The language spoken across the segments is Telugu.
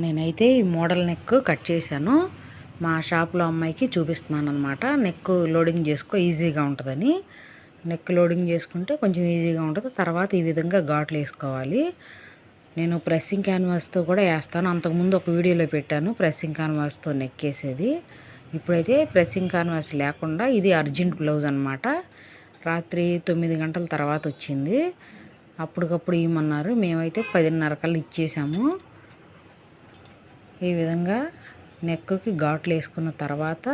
నేనైతే ఈ మోడల్ నెక్ కట్ చేశాను. మా షాప్లో అమ్మాయికి చూపిస్తున్నాను అనమాట. నెక్ లోడింగ్ చేసుకో ఈజీగా ఉంటుందని. నెక్ లోడింగ్ చేసుకుంటే కొంచెం ఈజీగా ఉంటుంది. తర్వాత ఈ విధంగా ఘాట్లు వేసుకోవాలి. నేను ప్రెస్సింగ్ క్యాన్వాస్తో కూడా వేస్తాను. అంతకుముందు ఒక వీడియోలో పెట్టాను ప్రెస్సింగ్ క్యాన్వాస్తో నెక్ వేసేది. ఇప్పుడైతే ప్రెస్సింగ్ క్యాన్వాస్ లేకుండా ఇది అర్జెంట్ బ్లౌజ్ అనమాట. రాత్రి 9 గంటల తర్వాత వచ్చింది. అప్పటికప్పుడు ఇవ్వమన్నారు. మేమైతే 10:30 కల్లా ఇచ్చేసాము. ఈ విధంగా నెక్కి ఘాట్లు వేసుకున్న తర్వాత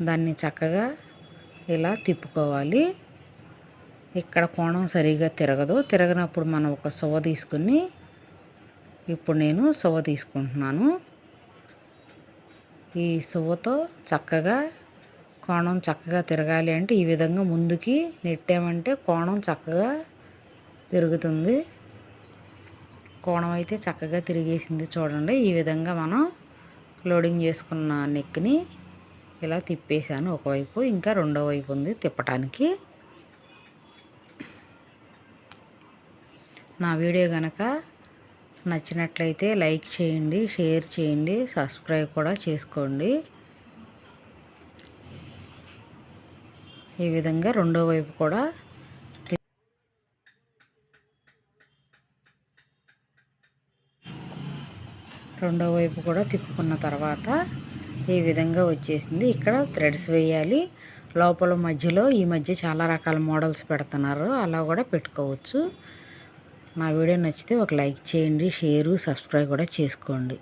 దాన్ని చక్కగా ఇలా తిప్పుకోవాలి. ఇక్కడ కోణం సరిగా తిరగనప్పుడు మనం ఒక సువ్వ తీసుకుని, ఇప్పుడు నేను సువ్వ తీసుకుంటున్నాను. ఈ సువ్వతో చక్కగా కోణం చక్కగా తిరగాలి అంటే ఈ విధంగా ముందుకి నెట్టామంటే కోణం చక్కగా తిరుగుతుంది. కోణం అయితే చక్కగా తిరిగేసింది చూడండి. ఈ విధంగా మనం లోడింగ్ చేసుకున్న నెక్ని ఇలా తిప్పేసాను ఒకవైపు, ఇంకా రెండో వైపు ఉంది తిప్పటానికి. నా వీడియో కనుక నచ్చినట్లయితే లైక్ చేయండి, షేర్ చేయండి, సబ్స్క్రైబ్ కూడా చేసుకోండి. ఈ విధంగా రెండో వైపు కూడా తిప్పుకున్న తర్వాత ఈ విధంగా వచ్చేసింది. ఇక్కడ థ్రెడ్స్ వేయాలి. లోపల మధ్యలో ఈ మధ్య చాలా రకాల మోడల్స్ పెడుతున్నారు, అలా కూడా పెట్టుకోవచ్చు. నా వీడియో నచ్చితే ఒక లైక్ చేయండి, షేరు సబ్స్క్రైబ్ కూడా చేసుకోండి.